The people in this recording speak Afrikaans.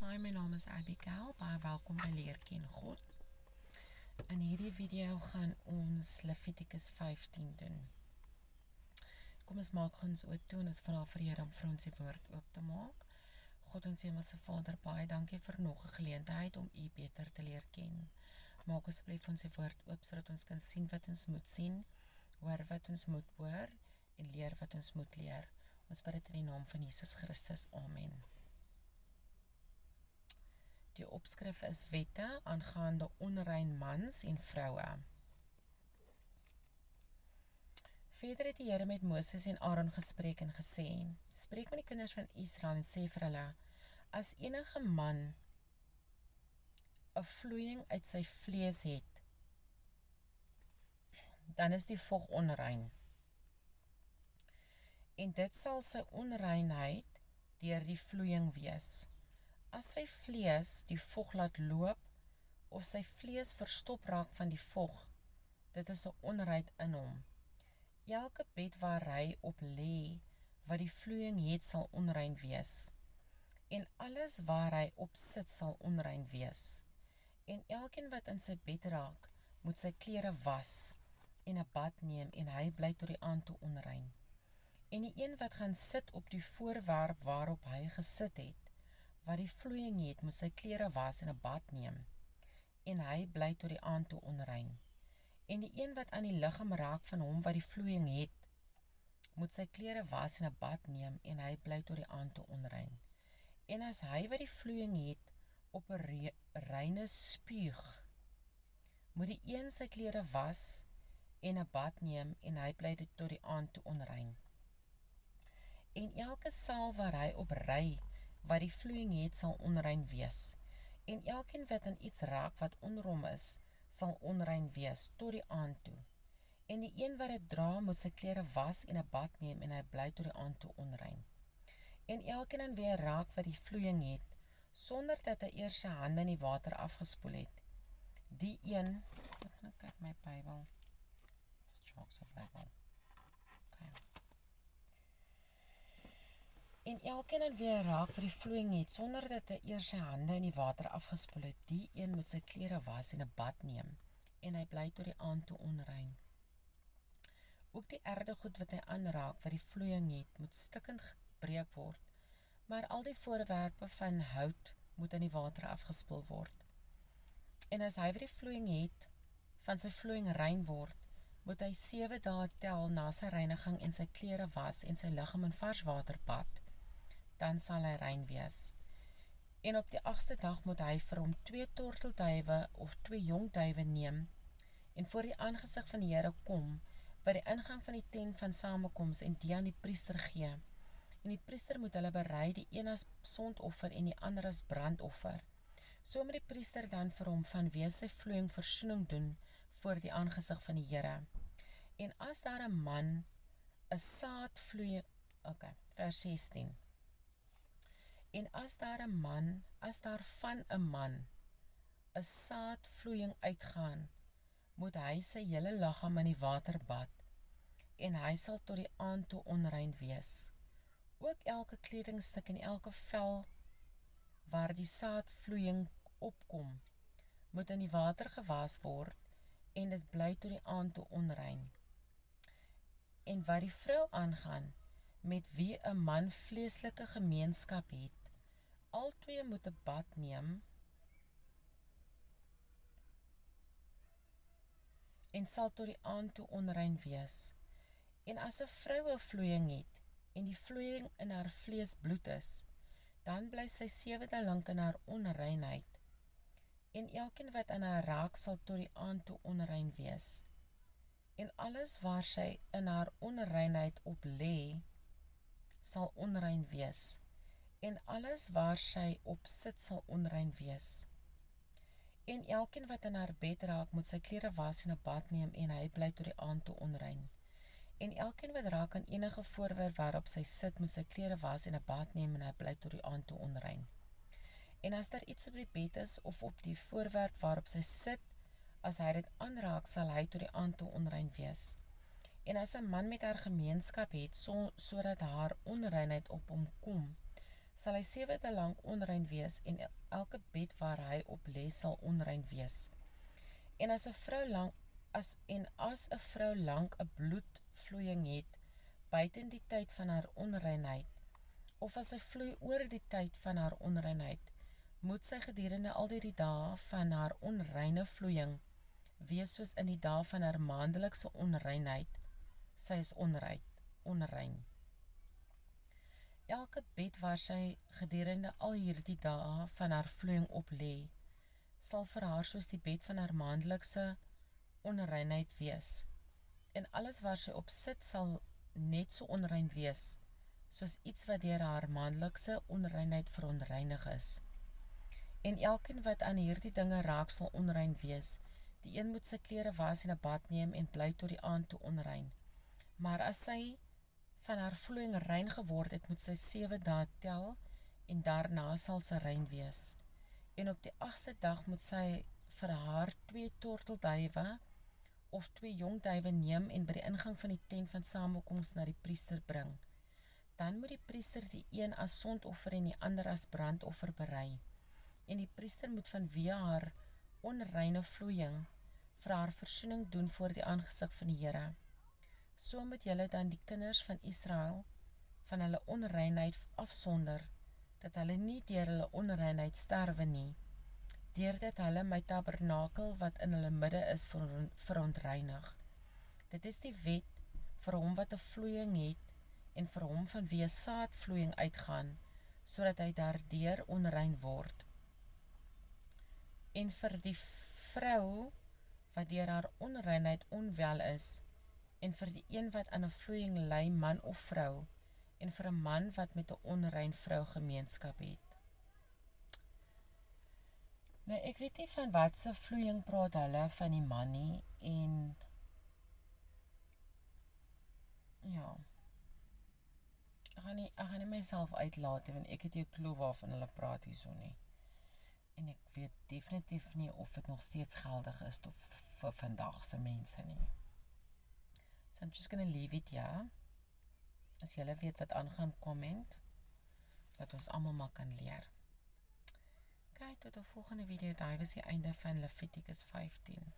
Hi, my naam is Abigail, baie welkom by Leer Ken God. In hierdie video gaan ons Levitikus 15 doen. Kom ons maak ons oop toe en ons vra vir die Here om vir ons die woord oop te maak. God ons Hemelse Vader, baie dankie vir nog 'n geleentheid om U beter te leer ken. Maak asseblief ons die woord oop sodat ons kan sien wat ons moet sien, hoor wat ons moet hoor en leer wat ons moet leer. Ons bid dit in die naam van Jesus Christus. Amen. Die opskrif is wette aangaande onrein mans en vroue. Verder het die Here met Moses en Aaron gespreek en gesê: Spreek met die kinders van Israel en sê vir hulle: As enige man 'n vloeiing uit sy vlees het, dan is die vog onrein. En dit sal sy onreinheid deur die vloeiing wees. As sy vlees die vog laat loop, of sy vlees verstop raak van die vog, dit is 'n onrein in hom. Elke bed waar hy op lê, wat die vloeiing het, sal onrein wees. En alles waar hy op sit, sal onrein wees. En elkeen wat in sy bed raak, moet sy klere was en 'n bad neem, en hy bly tot die aand toe onrein. En die een wat gaan sit op die voorwerp waarop hy gesit het, wat die vloeiing het, moet sy klere was en 'n bad neem, en hy bly tot die aand toe onrein. En die een wat aan die liggaam raak van hom wat die vloeiing het, moet sy klere was en 'n bad neem, en hy bly tot die aand toe onrein. En as hy wat die vloeiing het op 'n reine spuug, moet die een sy klere was en 'n bad neem, en hy bly tot die aand toe onrein. En elke saal waar hy op ry, wat die vloeiing het, sal onrein wees. En elkeen wat aan iets raak wat onrom is, sal onrein wees tot die aand toe. En die een wat dit dra, moet sy klere was en 'n bad neem, en hy bly tot die aand toe onrein. En elkeen aan wie hy raak wat die vloeiing het, sonder dat hy eers sy hande in die water afgespoel het, die een, ek gaan kyk my Bybel, En elkeen aan wie hy raak wat die vloeiing het, sonder dat hy eers sy hande in die water afgespoel het, die een moet sy klere was en 'n bad neem, en hy bly tot die aand toe onrein. Ook die erdegoed wat hy aanraak wat die vloeiing het, moet stikkend gebreek word, maar al die voorwerpe van hout moet in die water afgespoel word. En as hy wat die vloeiing het, van sy vloeiing rein word, moet hy 7 dae tel na sy reiniging en sy klere was en sy liggaam in vars water bad, dan sal hy rein wees. En op die 8ste dag moet hy vir hom 2 tortelduwe of 2 jong duwe neem, en voor die aangesig van die Here kom, by die ingang van die tent van samekoms, en die aan die priester gee. En die priester moet hulle berei, die een as sondoffer en die ander as brandoffer. So moet die priester dan vir hom vanweë sy vloeiing versoening doen voor die aangesig van die Here. En as daar 'n man 'n saadvloeiing, vers 16. En as daar van 'n man 'n saadvloeiing uitgaan, moet hy sy hele liggaam in die water bad, en hy sal tot die aand toe onrein wees. Ook elke kledingstuk en elke vel waar die saadvloeiing opkom, moet in die water gewas word, en dit bly tot die aand toe onrein. En wat die vrou aangaan, met wie 'n man vleeslike gemeenskap het, albei moet 'n bad neem, en sal tot die aand toe onrein wees. En as 'n vrou 'n vloeiing het, en die vloeiing in haar vlees bloed is, dan bly sy 7 dae lank in haar onreinheid, en elkeen wat aan haar raak, sal tot die aand toe onrein wees. En alles waar sy in haar onreinheid op lê, sal onrein wees, en alles waar sy op sit, sal onrein wees. En elkeen wat in haar bed raak, moet sy klere was en 'n bad neem, en hy bly tot die aand toe onrein. En elkeen wat raak aan enige voorwerp waarop sy sit, moet sy klere was en 'n bad neem, en hy bly tot die aand toe onrein. En as daar iets op die bed is, of op die voorwerp waarop sy sit, as hy dit aanraak, sal hy tot die aand toe onrein wees. En as 'n man met haar gemeenskap het, sodat haar onreinheid op hom kom, sal hy 7 dae lank onrein wees, en elke bed waar hy op lê sal onrein wees. En as 'n vrou lank 'n bloedvloeiing het buiten die tyd van haar onreinheid, of as sy vloei oor die tyd van haar onreinheid, moet sy gedurende al die dae van haar onreine vloeiing wees soos in die dae van haar maandelikse onreinheid. Sy is onrein. Elke bed waar sy gedurende al hierdie dae van haar vloeiing op lê, sal vir haar soos die bed van haar maandelikse onreinheid wees. En alles waar sy op sit sal net so onrein wees, soos iets wat deur haar maandelikse onreinheid verontreinig is. En elkeen wat aan hierdie dinge raak sal onrein wees. Die een moet sy klere was en 'n bad neem en bly tot die aand toe onrein. Maar as sy van haar vloeiing rein geword het, moet sy 7 dae tel en daarna sal sy rein wees. En op die 8ste dag moet sy vir haar 2 tortelduwe of 2 jong duwe neem en by die ingang van die tent van samekoms na die priester bring. Dan moet die priester die een as sondoffer en die ander as brandoffer berei. En die priester moet vanweë haar onreine vloeiing vir haar versoening doen voor die aangesig van die Here. So moet julle dan die kinders van Israel van hulle onreinheid afsonder, dat hulle nie deur hulle onreinheid sterwe nie, deurdat hulle my tabernakel wat in hulle midde is verontreinig. Dit is die wet vir hom wat 'n vloeiing het en vir hom vanweë saadvloeiing uitgaan, sodat hy daardeur onrein word. En vir die vrou wat deur haar onreinheid onwel is, en vir die een wat aan 'n vloeiing ly, man of vrou, en vir 'n man wat met 'n onrein vrou gemeenskap het. Nou, ek weet nie van wat se vloeiing praat hulle van die man nie, en ja, ek gaan nie myself uitlaat, want ek het nie 'n klou waarvan hulle praat hierso nie. En ek weet definitief nie of dit nog steeds geldig is vir vandag se mense nie. So I'm just gonna leave it here. As julle weet wat aangaan, comment, dat ons almal maar kan leer. Kyk, tot 'n volgende video. Daai was die einde van Levitikus 15.